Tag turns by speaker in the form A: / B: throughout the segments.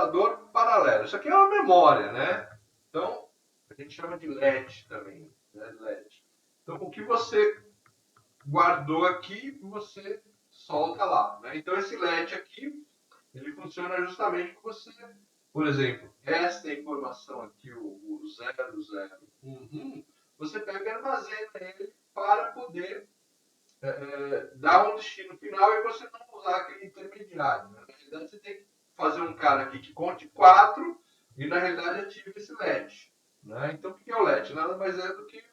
A: computador paralelo. Isso aqui é uma memória, né? Então, a gente chama de LED também, né? LED. Então, o que você guardou aqui, você solta lá, né? Então, esse LED aqui, ele funciona justamente para você, por exemplo, esta informação aqui, o 0011, você pega e armazena ele para poder dar um destino final e você não usar aquele intermediário. Né? Na realidade, você tem que fazer um cara aqui que conte 4 e, na realidade, ative esse LED. Né? Então, o que é o LED? Nada mais é do que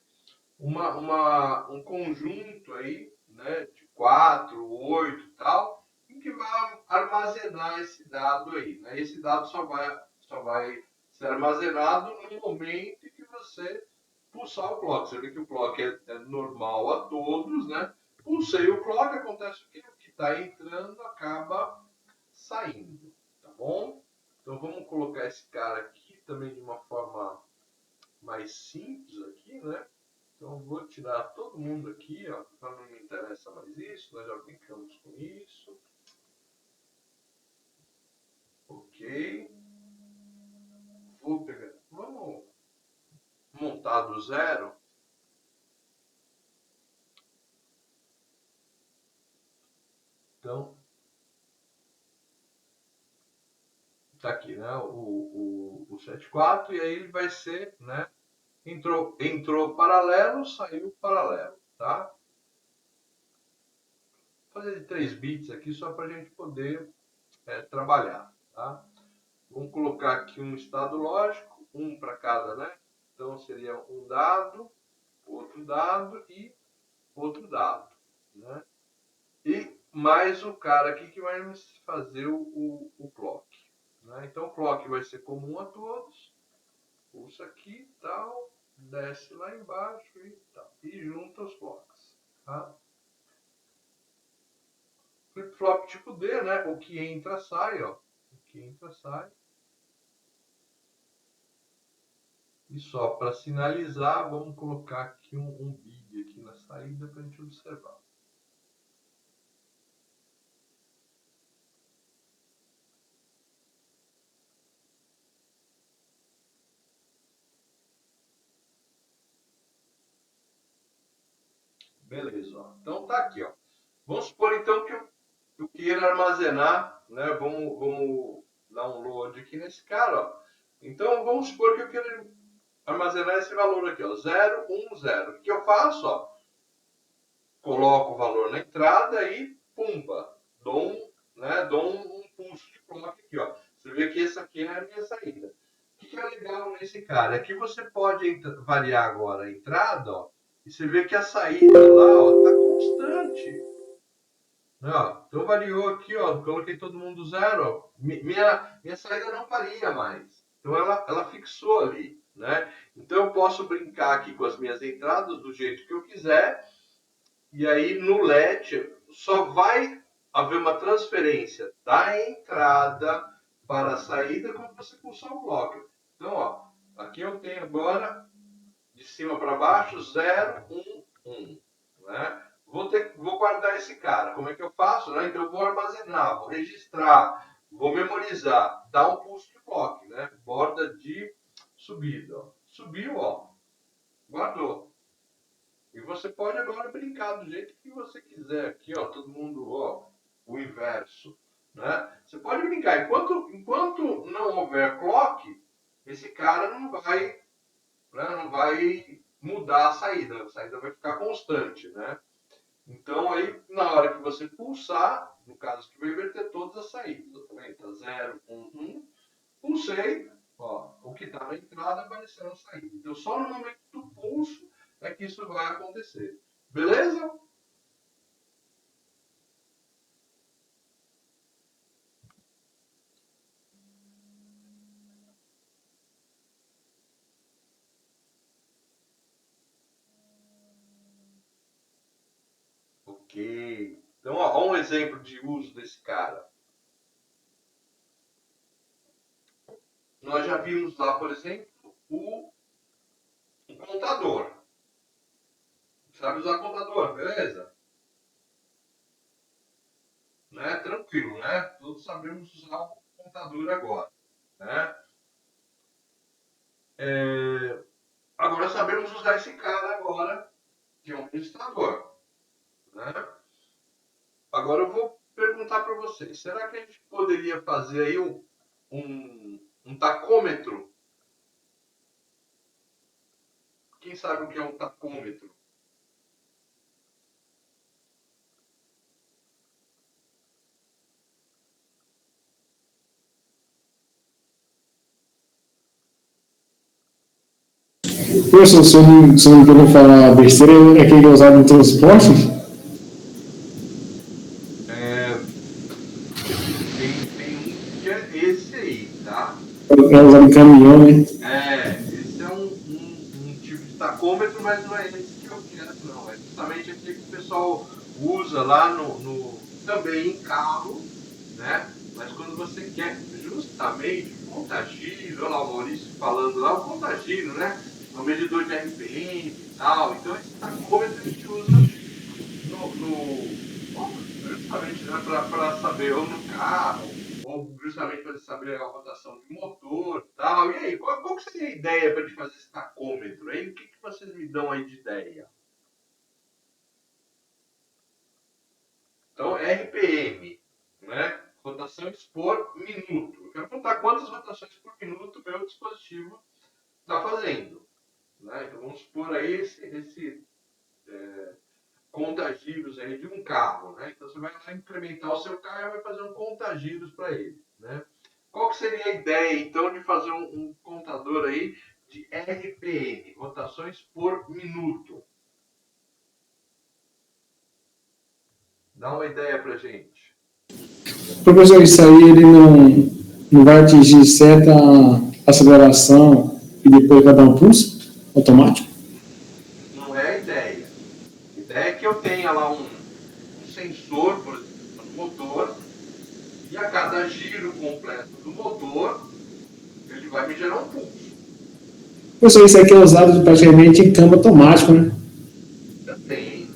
A: um conjunto aí, né, de 4, 8 e tal, em que vai armazenar esse dado aí. Né? Esse dado só vai ser armazenado no momento em que você pulsar o clock. Você vê que o clock é normal a todos, né? Pulsei o clock, acontece o que? O que está entrando acaba saindo, tá bom? Então vamos colocar esse cara aqui também de uma forma mais simples aqui, né? Então vou tirar todo mundo aqui, ó, não me interessa mais isso, nós já brincamos com isso. Ok. Vou pegar, vamos montar do zero. Então, tá aqui, né? O 74, e aí ele vai ser, né? Entrou paralelo, saiu paralelo, tá? Vou fazer de 3 bits aqui só para a gente poder trabalhar, tá? Vamos colocar aqui um estado lógico, um para cada, né? Então seria um dado, outro dado e outro dado, né? E mais o cara aqui que vai fazer o clock, né? Então o clock vai ser comum a todos, pulsa aqui, tal, desce lá embaixo e tal, e junta os clocks, tá? Flip-flop tipo D, né? O que entra sai, ó. O que entra sai. E só para sinalizar, vamos colocar aqui um bid aqui na saída para a gente observar. Beleza, ó. Então tá aqui, ó. Vamos supor então que eu queira armazenar, né? Vamos dar um load aqui nesse cara, ó. Então vamos supor que eu queira armazenar esse valor aqui, ó, 010. O que eu faço, ó? Coloco o valor na entrada e pumba, dou um pulso de clock aqui, ó. Você vê que essa aqui é a minha saída. O que é legal nesse cara? É que você pode variar agora a entrada, ó, e você vê que a saída lá, ó, tá constante. Ó, então variou aqui, ó, coloquei todo mundo zero, ó. Minha saída não varia mais. Então ela fixou ali, né? Então eu posso brincar aqui com as minhas entradas do jeito que eu quiser. E aí no LED só vai haver uma transferência da entrada para a saída quando você pulsar o bloco. Então, ó, aqui eu tenho agora de cima para baixo 0, 1, 1. Né? Vou guardar esse cara. Como é que eu faço? Né? Então eu vou armazenar, vou registrar, vou memorizar, dar um pulso de bloco, né? Borda de subida. Ó. Subiu, ó, guardou. E você pode agora brincar do jeito que você quiser aqui, ó, todo mundo, ó, o inverso, né? Você pode brincar. Enquanto não houver clock, esse cara não vai mudar a saída vai ficar constante, né? Então aí, na hora que você pulsar, no caso que vai inverter todas as saídas, tá vendo? Tá 0, 1, 1, pulsei, ó, o que está na entrada apareceu na saída. Então só no momento do pulso é que isso vai acontecer. Beleza? Ok. Então, ó um exemplo de uso desse cara. Nós já vimos lá, por exemplo, o contador. Sabe usar contador, beleza? Né? Tranquilo, né? Todos sabemos usar o contador agora. né? Agora sabemos usar esse cara agora, que é um registrador, né? Agora eu vou perguntar para vocês, será que a gente poderia fazer aí um tacômetro? Quem sabe o que é um tacômetro?
B: Poxa, se eu não querer falar besteira, é aquele que é usado no transporte?
A: Tem um que é esse aí, tá?
B: É usado em caminhão, né?
A: Esse é um tipo de tacômetro, mas não é esse que eu quero, não. É justamente aquele que o pessoal usa lá também em carro, né? Mas quando você quer justamente contagiro, olha lá o Maurício falando lá, o contagiro, né? É um medidor de RPM e tal. Então esse tacômetro a gente usa justamente, né, para saber ou no carro, ou justamente para saber a rotação de motor e tal. E aí, qual que seria a ideia para a gente fazer esse tacômetro? Aí, o que vocês me dão aí de ideia? Então, RPM, né? Rotações por minuto. Eu quero contar quantas rotações por minuto meu dispositivo está fazendo. Né? Então, vamos supor aí esse contagiros aí de um carro, né? Então você vai lá incrementar o seu carro e vai fazer um contagiros para ele, né? Qual que seria a ideia então de fazer um contador aí de RPM, rotações por minuto? Dá uma ideia pra gente.
B: Professor, isso aí ele não vai atingir certa aceleração e depois vai dar um pulso automático?
A: Não é a ideia. A ideia é que eu tenha lá um sensor, por exemplo, no motor, e a cada giro completo do motor, ele vai me gerar um pulso.
B: Professor, isso aqui é usado praticamente em câmbio automático, né?
A: Também,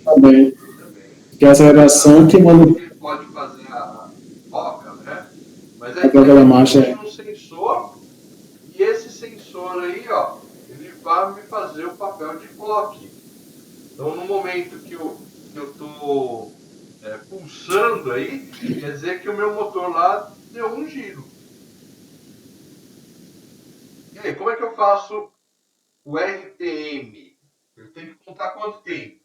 B: Também.
A: também.
B: Que é a aceleração que manda
A: Ele pode fazer a roca, né? Mas a
B: a troca
A: ideia
B: da
A: é que eu
B: marcha.
A: tenha um sensor e esse sensor aí, ó, ele vai me fazer o papel de clock. Então, no momento que eu estou pulsando aí, quer dizer que o meu motor lá deu um giro. E aí, como é que eu faço o RPM? Eu tenho que contar quanto tempo?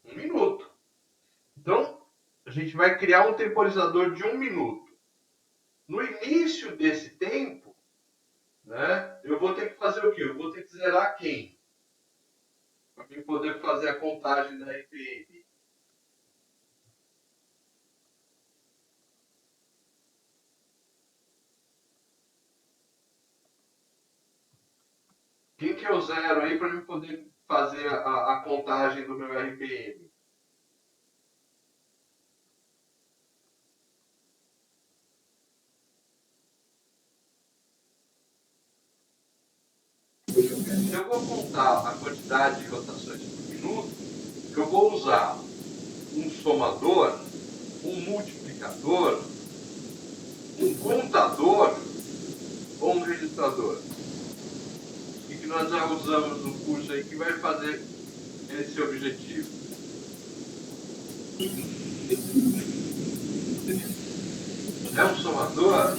A: Um minuto. Então, a gente vai criar um temporizador de um minuto. No início desse tempo, né, eu vou ter que fazer o quê? Eu vou ter que zerar quem? Para mim poder fazer a contagem da RPM. Quem que eu zero aí para mim poder fazer a contagem do meu RPM? Se eu vou contar a quantidade de rotações por minuto, eu vou usar um somador, um multiplicador, um contador ou um registrador. O que nós já usamos no curso aí que vai fazer esse objetivo? É um somador?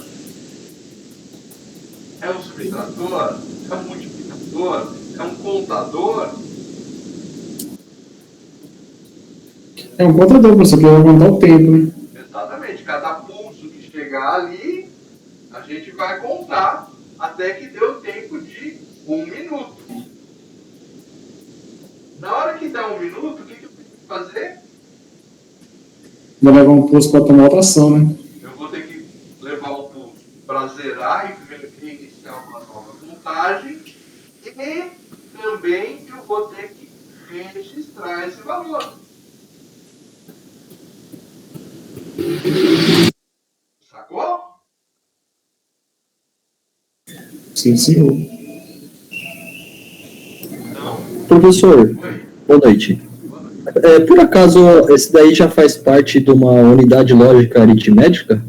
A: É um subtrator? É um multiplicador? É um contador?
B: É um contador, professor, que vai contar o tempo, né?
A: Exatamente. Cada pulso que chegar ali, a gente vai contar até que dê o tempo de um minuto. Na hora que dá um minuto, o que eu tenho que fazer?
B: Vai levar um pulso para tomar outra ação, né?
A: Eu vou ter que levar o pulso para zerar e iniciar uma nova contagem. E também eu vou ter que registrar esse valor. Sacou?
B: Sim, senhor.
A: Então,
C: Professor,
A: oi.
C: Boa noite. Por acaso, esse daí já faz parte de uma unidade lógica aritmética?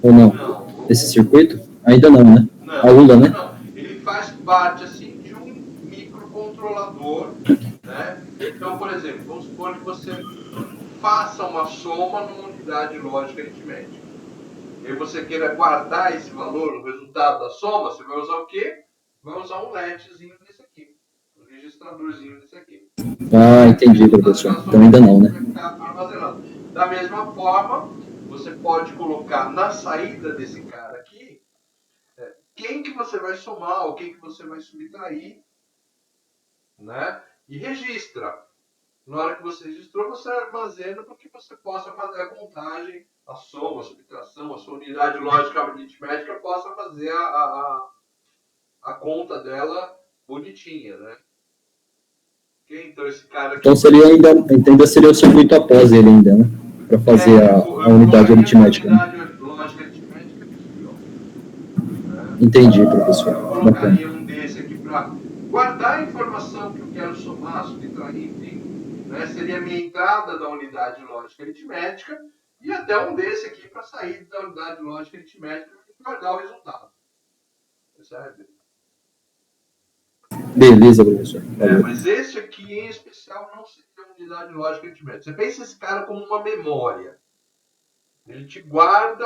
C: Ou não?
A: Não.
C: Esse circuito? Ainda não, né?
A: Não,
C: Ainda, né?
A: não. Ele faz parte, assim, de um microcontrolador, né? Então, por exemplo, vamos supor que você faça uma soma numa unidade lógica aritmética. E você queira guardar esse valor, o resultado da soma, você vai usar o quê? Vai usar um LEDzinho desse aqui. Um registradorzinho desse aqui.
C: Ah, entendi, professor. Então ainda não, né?
A: Vai ficar armazenado. Da mesma forma, você pode colocar na saída desse cara aqui quem que você vai somar ou quem que você vai subtrair, né? E registra. Na hora que você registrou, você armazena para que você possa fazer a contagem, a soma, a subtração, a sua unidade lógica aritmética possa fazer a conta dela bonitinha, né? Okay? Então esse cara aqui...
C: Então seria ainda seria o circuito após ele ainda, né? Para fazer a unidade aritmética.
A: A unidade lógica aritmética aqui, ó.
C: Entendi, professor.
A: Eu colocaria um desse aqui para guardar a informação que eu quero somar, subtrair, enfim. Né? Seria a minha entrada da unidade lógica aritmética e até um desse aqui para sair da unidade lógica aritmética e guardar o resultado. Percebe?
C: Beleza, professor.
A: Mas esse aqui em especial não seria uma unidade lógica aritmética. Você pensa esse cara como uma memória. Ele te guarda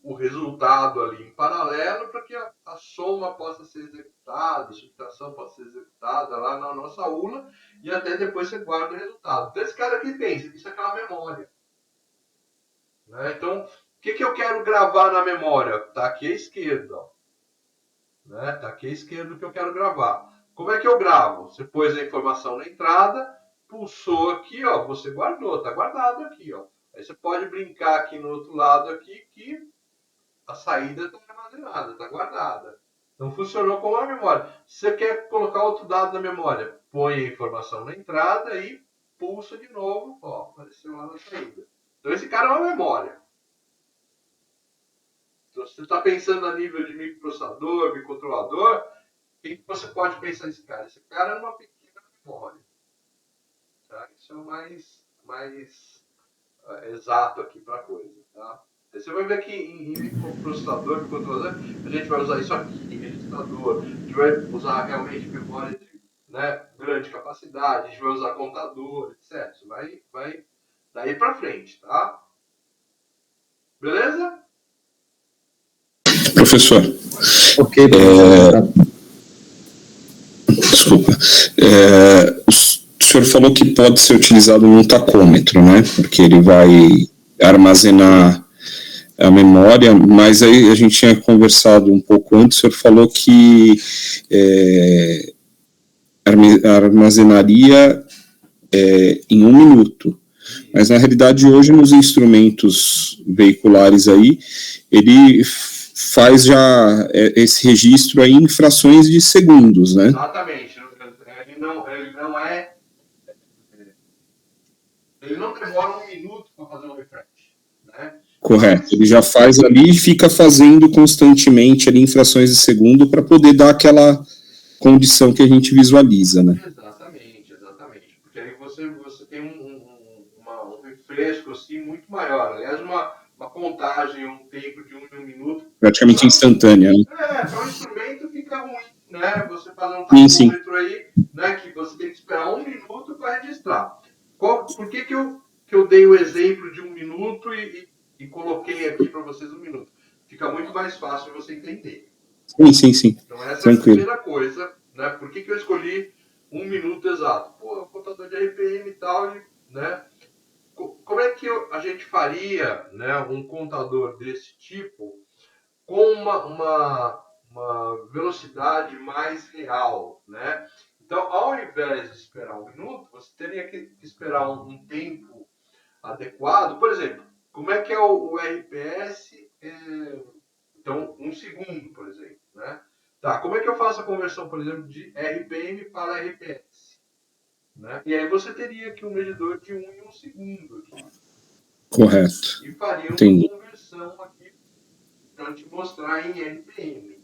A: o resultado ali em paralelo para que a soma possa ser executada, a subtração possa ser executada lá na nossa ULA e até depois você guarda o resultado. Então esse cara aqui pensa, isso é aquela memória. Né? Então, o que eu quero gravar na memória? Está aqui à esquerda. Né? Está aqui à esquerda o que eu quero gravar. Como é que eu gravo? Você pôs a informação na entrada, pulsou aqui, ó, você guardou, está guardado aqui, ó. Aí você pode brincar aqui no outro lado aqui que a saída está armazenada, está guardada. Não funcionou como a memória. Se você quer colocar outro dado na memória, põe a informação na entrada e pulsa de novo, ó, apareceu lá na saída. Então esse cara é uma memória. Então, se você está pensando a nível de microprocessador, microcontrolador, o que você pode pensar nesse cara? Esse cara é uma pequena memória. Tá? Isso é o mais exato aqui para a coisa. Tá? Você vai ver que em microprocessador, microcontrolador, a gente vai usar isso aqui, registrador, a gente vai usar realmente memória de grande capacidade, a gente vai usar contador, etc. Isso vai daí para frente, tá? Beleza?
D: Professor.
C: Ok, professor.
D: Desculpa. O senhor falou que pode ser utilizado num tacômetro, né? Porque ele vai armazenar a memória, mas aí a gente tinha conversado um pouco antes, o senhor falou que armazenaria em 1 minuto. Mas na realidade hoje nos instrumentos veiculares aí, ele faz já esse registro aí em frações de segundos, né?
A: Exatamente. Ele não demora 1 minuto para fazer um refresh, né?
D: Correto. Ele já faz ali e fica fazendo constantemente ali em frações de segundo para poder dar aquela condição que a gente visualiza, né?
A: Exatamente. Porque aí você tem um refresco assim muito maior. Aliás, uma contagem, um tempo de 1 minuto.
D: Praticamente instantânea, né?
A: Para o instrumento fica ruim, né? Você fazer um tacômetro aí, né? Que você tem que esperar 1 minuto para registrar. Por que eu dei o exemplo de 1 minuto e coloquei aqui para vocês 1 minuto? Fica muito mais fácil você entender.
D: Sim.
A: Então essa
D: Tranquilo.
A: é a primeira coisa, né? Por que eu escolhi 1 minuto exato? Pô, contador de RPM e tal, né? Como é que a gente faria, né, um contador desse tipo com uma velocidade mais real, né? Então, ao invés de esperar 1 minuto, você teria que esperar um tempo adequado. Por exemplo, como é que é o RPS? Então, 1 segundo, por exemplo, né? Tá, como é que eu faço a conversão, por exemplo, de RPM para RPS? Né? E aí você teria aqui um medidor de 1 em 1 segundo. Aqui.
D: Correto.
A: E faria uma
D: Entendi.
A: conversão aqui para te mostrar em RPM.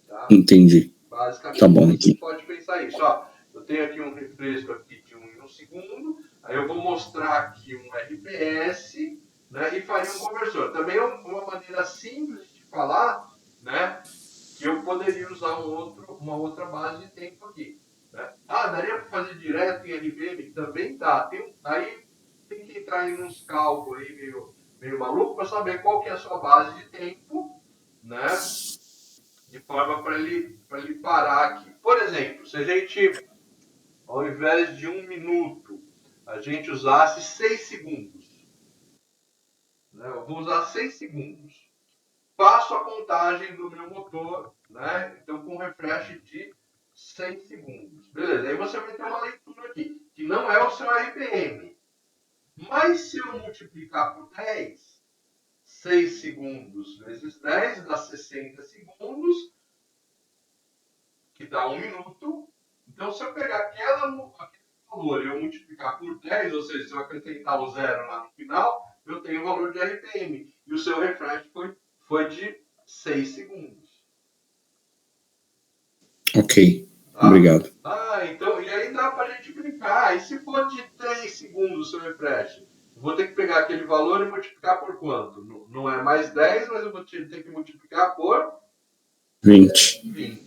A: Tá?
D: Entendi.
A: Basicamente,
D: Tá bom,
A: você
D: aqui.
A: pode pensar isso. Ó, eu Eu tenho aqui um refresco aqui de 1 em 1 segundo, aí eu vou mostrar aqui um RPS, né, e faria um conversor. Também é uma maneira simples de falar, né, que eu poderia usar uma outra base de tempo aqui. Né? Daria para fazer direto em RPM? Também dá. Aí tem que entrar em uns cálculos aí meio maluco para saber qual que é a sua base de tempo, né? De forma para ele parar aqui. Por exemplo, se a gente, ao invés de 1 minuto, a gente usasse 6 segundos. Né? Eu vou usar 6 segundos. Faço a contagem do meu motor, né? Então com refresh de 6 segundos. Beleza, aí você vai ter uma leitura aqui, que não é o seu RPM. Mas se eu multiplicar por 10, 6 segundos vezes 10 dá 60 segundos, que dá 1 minuto. Então, se eu pegar aquele valor e eu multiplicar por 10, ou seja, se eu acrescentar o zero lá no final, eu tenho o valor de RPM. E o seu refresh foi de 6 segundos.
D: Ok,
A: Tá?
D: obrigado.
A: Então, e aí dá pra gente brincar. E se for de 3 segundos o seu refresh? Vou ter que pegar aquele valor e multiplicar por quanto? Não é mais 10, mas eu vou ter que multiplicar por 20.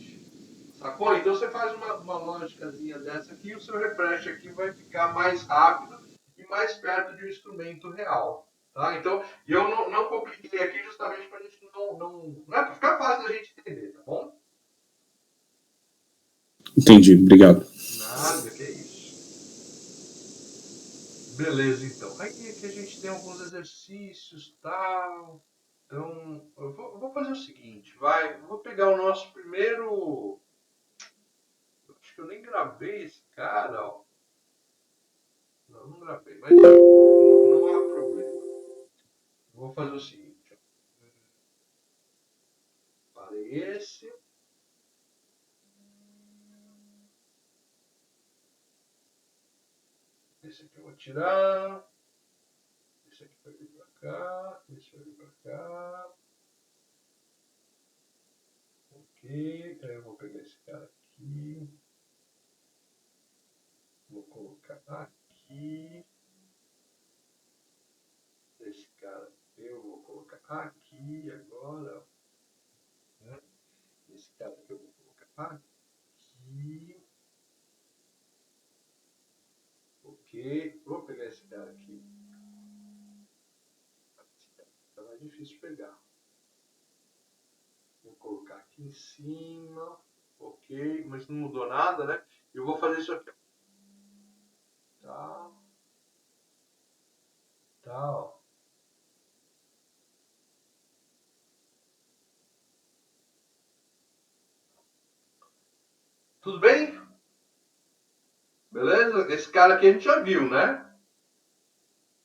A: Sacou? Então você faz uma lógicazinha dessa aqui e o seu refresh aqui vai ficar mais rápido e mais perto de um instrumento real. Tá? Então, eu não compliquei aqui justamente para a gente não é para ficar fácil da gente entender, tá bom?
D: Entendi, obrigado.
A: Nada, que é isso. Beleza, então. Aqui a gente tem alguns exercícios, tal. Então, eu vou fazer o seguinte, eu vou pegar o nosso primeiro. Acho que eu nem gravei esse cara, ó. Não gravei, mas não há problema. Vou fazer o seguinte, ó. Parei esse. Esse aqui eu vou tirar. Esse aqui vai vir pra cá. Esse vai vir pra cá. Ok. Aí eu vou pegar esse cara aqui. Vou colocar aqui. Esse cara eu vou colocar aqui agora. Né? Esse cara aqui eu vou colocar aqui. Ok. Vou pegar esse cara aqui. Esse cara tá mais difícil de pegar. Vou colocar aqui em cima. Ok. Mas não mudou nada, né? Eu vou fazer isso aqui. Tá. Tá, ó. Tudo bem? Beleza? Esse cara aqui a gente já viu, né?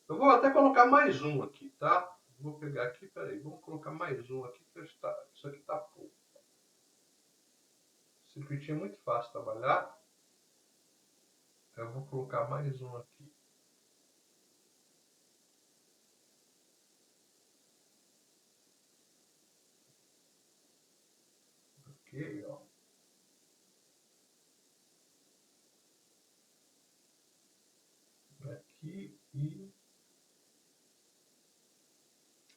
A: Eu vou até colocar mais um aqui, tá? Vou pegar aqui, peraí, vamos colocar mais um aqui, que isso aqui tá pouco. Esse circuitinho é muito fácil de trabalhar. Eu vou colocar mais um aqui. Ok, ó. Aqui e...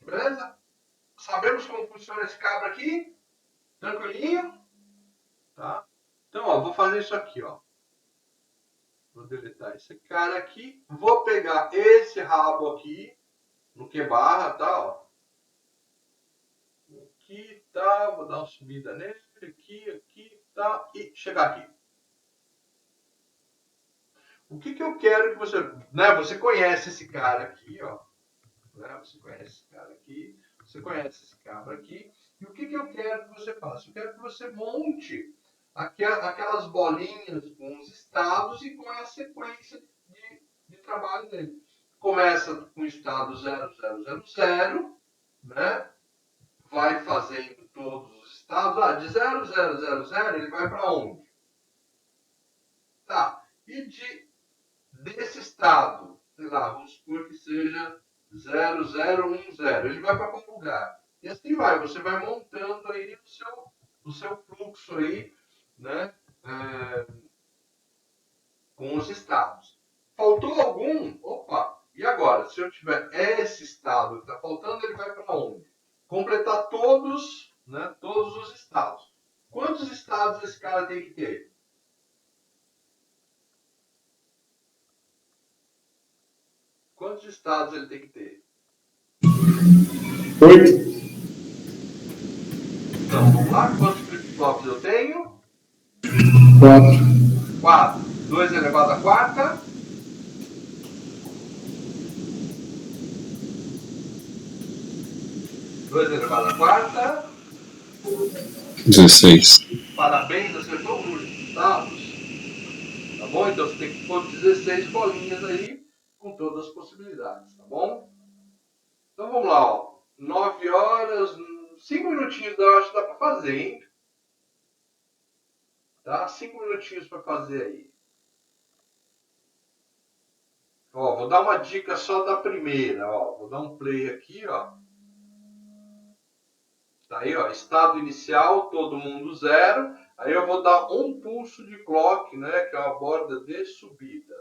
A: Beleza? Sabemos como funciona esse cabo aqui? Tranquilinho? Tá? Então, ó, vou fazer isso aqui, ó. Vou deletar esse cara aqui. Vou pegar esse rabo aqui no Q-barra, tá? Ó. Aqui, tá? Vou dar uma subida nele. Aqui, tá? E chegar aqui. O que eu quero que você... Né? Você conhece esse cara aqui, ó. Né? Você conhece esse cara aqui. Você conhece esse cabra aqui. E o que eu quero que você faça? Eu quero que você monte aquelas bolinhas com os estados e com a sequência de trabalho dele. Começa com o estado 0000, né? Vai fazendo todos os estados. De 0000 ele vai para onde? Tá. E desse estado, sei lá, vamos supor que seja 0010. Ele vai para qual lugar? E assim vai. Você vai montando aí o seu fluxo aí, né? com os estados. Faltou algum? Opa! E agora? Se eu tiver esse estado que está faltando, ele vai para onde? Completar todos, né, todos os estados. Quantos estados esse cara tem que ter? Quantos estados ele tem que ter?
B: 8.
A: Então, vamos lá. Quantos flip-flops eu tenho?
B: 4.
A: 4. 2 elevado à quarta. 2 elevado à quarta.
D: 16.
A: Parabéns, acertou o número de estados. Tá bom? Então você tem que pôr 16 bolinhas aí com todas as possibilidades, tá bom? Então vamos lá, ó. 9 horas, 5 minutinhos eu acho que dá para fazer, hein? Tá? 5 minutinhos para fazer aí. Ó, vou dar uma dica só da primeira, ó. Vou dar um play aqui, ó. Tá aí, ó. Estado inicial, todo mundo 0. Aí eu vou dar um pulso de clock, né? Que é uma borda de subida.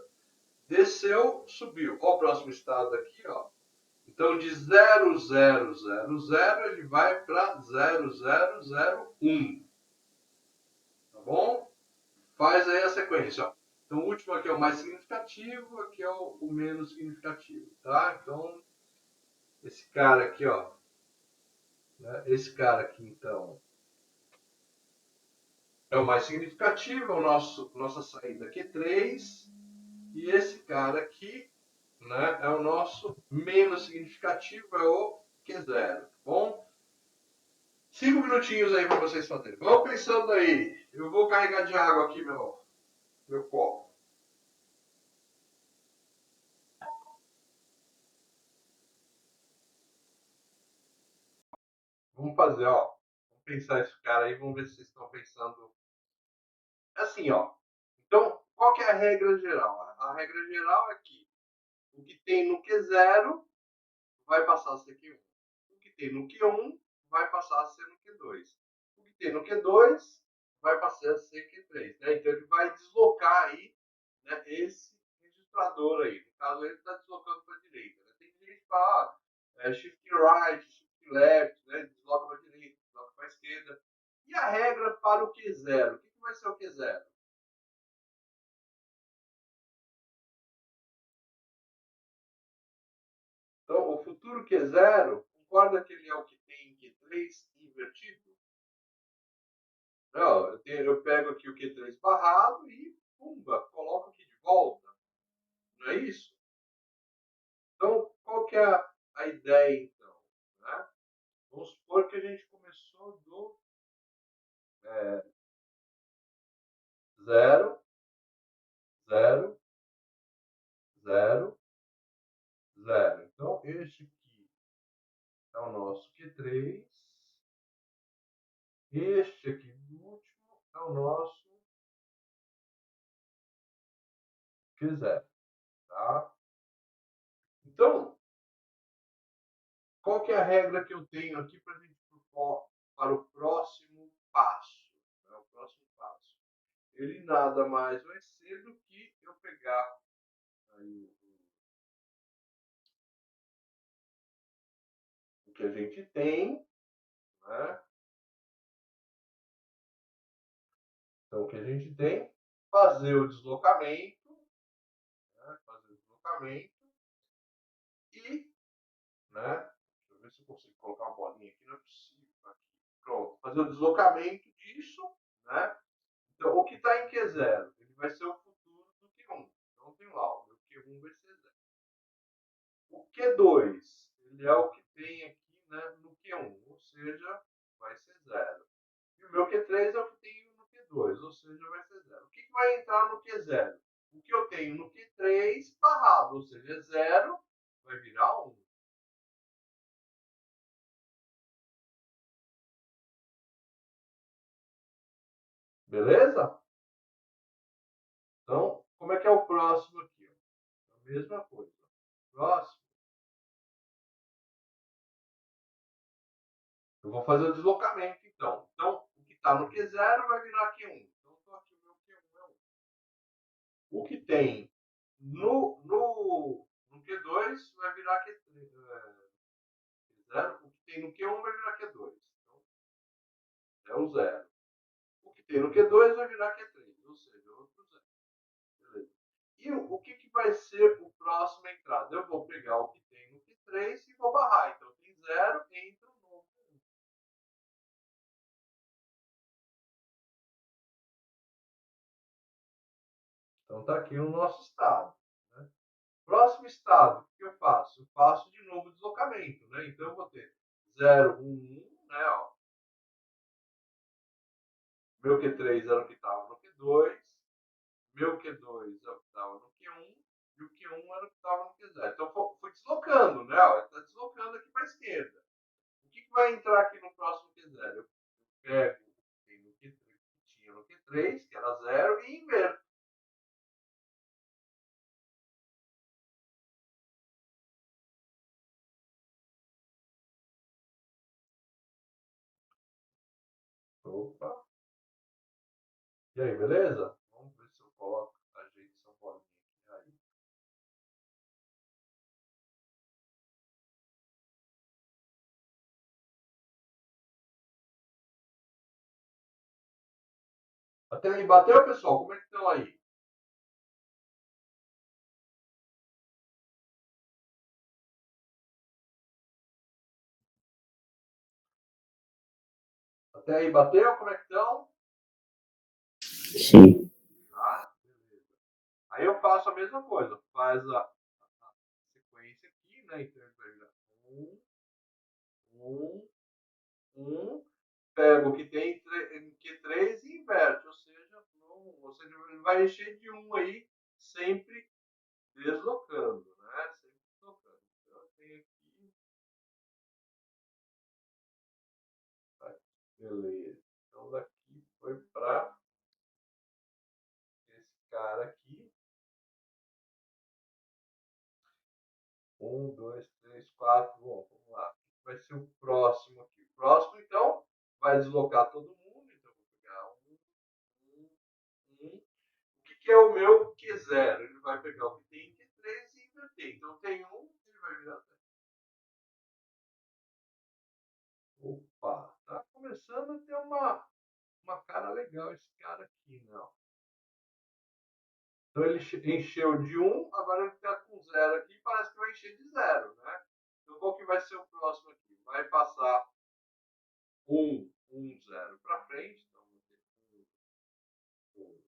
A: Desceu, subiu. Ó o próximo estado aqui, ó. Então de 0000 ele vai para 0001. Tá bom? Faz aí a sequência, ó. Então o último aqui é o mais significativo, aqui é o menos significativo, tá? Então esse cara aqui, ó, né? Esse cara aqui então é o mais significativo, é o nossa saída Q3, e esse cara aqui, né, é o nosso menos significativo, é o Q0, tá bom? 5 minutinhos aí para vocês fazerem. Vão pensando aí. Eu vou carregar de água aqui meu copo. Vamos fazer, ó. Vamos pensar esse cara aí, vamos ver se vocês estão pensando. Assim, ó. Então, qual que é a regra geral? A regra geral é que o que tem no Q0 vai passar a ser Q1. O que tem no Q1 vai passar a ser no Q2. O que tem no Q2 vai passar a ser Q3. Né? Então, ele vai deslocar aí, né, esse registrador aí. No caso, ele está deslocando para a direita. Né? Tem gente que fala shift right, shift left, né? Desloca para a direita, desloca para a esquerda. E a regra para o Q0? O que vai ser o Q0? Então, o futuro Q0, concorda que ele é o que tem Q3 invertido? Não, eu pego aqui o Q3 barrado e, pumba, coloco aqui de volta. Não é isso? Então, qual que é a ideia, então? Né? Vamos supor que a gente começou do 0, 0, 0, 0. Então, este aqui é o nosso Q3. Este aqui, do último, é o nosso Q0. Tá? Então, qual que é a regra que eu tenho aqui para a gente para o próximo passo? Né? O próximo passo. Ele nada mais vai ser do que eu pegar aí o que a gente tem, né? Então, o que a gente tem, fazer o deslocamento, né? Fazer o deslocamento e, né? Deixa eu ver se eu consigo colocar uma bolinha aqui, não é possível. Aqui. Pronto, fazer o deslocamento disso, né? Então, o que está em Q0, ele vai ser o futuro do Q1. Então, tem lá, o meu Q1 vai ser 0. O Q2, ele é o que tem aqui, né, no Q1, ou seja, vai ser 0. E o meu Q3 é o que tem no Q2, ou seja, vai ser 0. O que vai entrar no Q0? O que eu tenho no Q3 barrado, ou seja, 0, vai virar 1. Beleza? Então, como é que é o próximo aqui? Ó? A mesma coisa. Próximo. Eu vou fazer o deslocamento, então. Então, o que está no Q0 vai virar Q1. Então, estou aqui, o meu Q1 é 1. O que tem no Q2 vai virar Q3. O que tem no Q1 vai virar Q2. Então, é o zero. O que tem no Q2 vai virar Q3, ou seja, outro zero. Beleza. E o que vai ser o próximo entrada? Eu vou pegar o que tem no Q3 e vou barrar. Então tem 0, entra o novo 1. Então está aqui o nosso estado. Né? Próximo estado, o que eu faço? Eu faço de novo o deslocamento. Né? Então eu vou ter 0, 1, 1. Né? Ó. Meu Q3 era o que estava no Q2. Meu Q2 é o que estava no Q1. E o Q1 era o que estava no Q0. Então fui deslocando. Né? Está deslocando aqui para a esquerda. O que vai entrar aqui no próximo Q0? Eu pego o que tinha no Q3, que era 0, e inverto. Opa. E aí, beleza? Vamos ver se eu coloco, ajeito essa bolinha aqui. Aí. Até aí, bateu, pessoal? Como é que estão aí? Até aí, bateu? Como é que estão?
D: Sim.
A: Ah, beleza. Aí eu faço a mesma coisa. Faz a sequência aqui, né? Então ele vai virar 1, 1, 1. Pega o que tem em Q3 e inverte. Ou seja, ele vai encher de 1 aí, sempre deslocando, né? Sempre deslocando. Então eu tenho aqui. Tá, beleza. Então daqui foi para esse cara aqui. 1, 2, 3, 4. Bom, vamos lá. Vai ser o próximo aqui. O próximo, então, vai deslocar todo mundo. Então, vou pegar 1, 1, 1. O que é o meu Q0? Ele vai pegar o que tem em Q3 e inverter. Então, tem 1, ele vai virar 0. Opa, tá começando a ter uma cara legal esse cara aqui, não. Então ele encheu de 1, agora ele está com 0 aqui, parece que vai encher de 0, né? Então qual que vai ser o próximo aqui? Vai passar 1, 1, 0 para frente, então vou ter 1,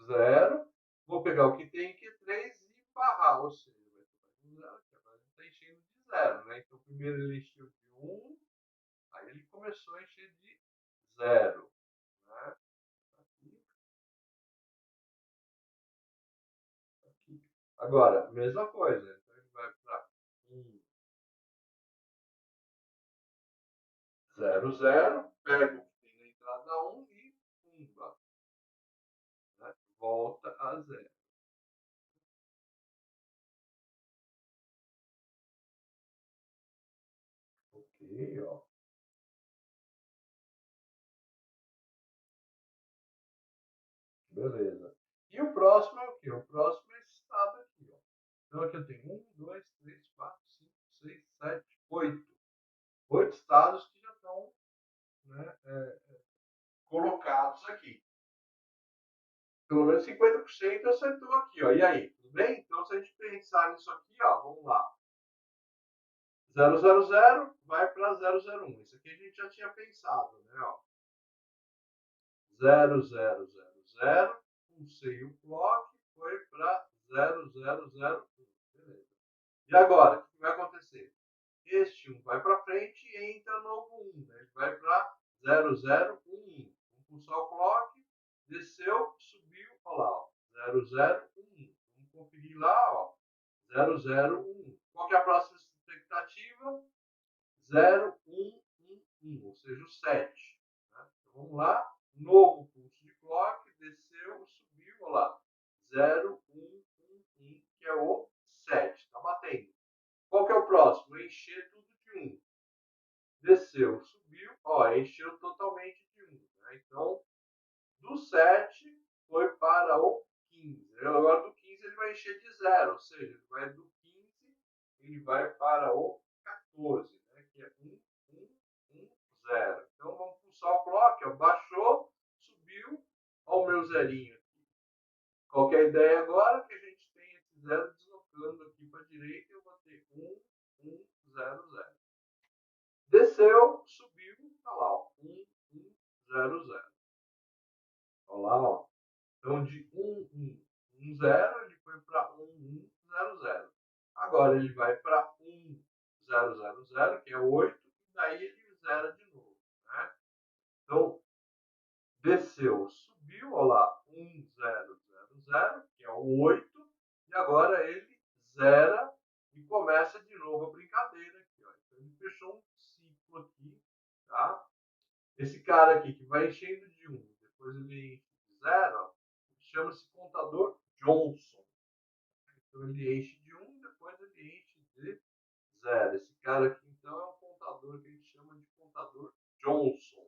A: 1, 0. Vou pegar o que tem aqui 3 e barrar, ou seja, vai ter mais um 0 aqui, agora ele está enchendo de 0, né? Então primeiro ele encheu de 1, aí ele começou a encher de 0, né? Aqui, aqui. Agora, mesma coisa, então ele vai para 1, 0, 0, pega o que tem na entrada 1 e pumba, né? Volta a 0. Ok, ó. Beleza. E o próximo é o quê? O próximo é esse estado aqui, ó. Então aqui eu tenho 1, 2, 3, 4, 5, 6, 7, 8. 8 estados que já estão, né, colocados aqui. Pelo menos 50% acertou aqui, ó. E aí, tudo bem? Então se a gente pensar nisso aqui, ó, vamos lá. 000 vai para 001. Isso aqui a gente já tinha pensado, né? Ó. 0000, pulsei o clock, foi para 0001. Beleza. E agora, o que vai acontecer? Este 1 vai para frente e entra novo 1. Né? Ele vai para 0011. Vamos pulsar o clock, desceu, subiu, olha lá, ó, 0011. Vamos conferir lá, ó, 001. Qual que é a próxima expectativa? 0111, ou seja, o 7. Né? Então vamos lá, novo pulso de clock, desceu, subiu, olha lá, 0111, que é o 7. Está batendo. Qual que é o próximo? Encher tudo de 1. Desceu, subiu, ó, encheu totalmente de 1. Né? Então, do 7 foi para o 15. vai encher de 0, ou seja, ele vai do 15, ele vai para o 14, né? Que é 1, 1, 1, 0. Então vamos pulsar o clock, ó, baixou, subiu, ó o meu zerinho aqui. Qual que é a ideia agora? Que a gente tem esse 0 deslocando aqui para a direita, eu vou ter 1, 1, 0, 0. Desceu, subiu, tá lá, ó, 1, 1, 0, 0. Olha lá, ó. Então, de 1, 1, 1, 0, ele foi para 1, 1, 0, 0. Agora ele vai para 1, 0, 0, 0, que é 8, e daí ele zera de novo, né? Então, desceu, subiu, olha lá, 1, 0, 0, 0, que é o 8, e agora ele zera e começa de novo a brincadeira aqui, ó. Então, ele fechou um ciclo aqui, tá? Esse cara aqui que vai enchendo de 1, depois ele enche de 0, chama-se contador Johnson. Então ele enche de 1, depois ele enche de 0. Esse cara aqui então é um contador que a gente chama de contador Johnson.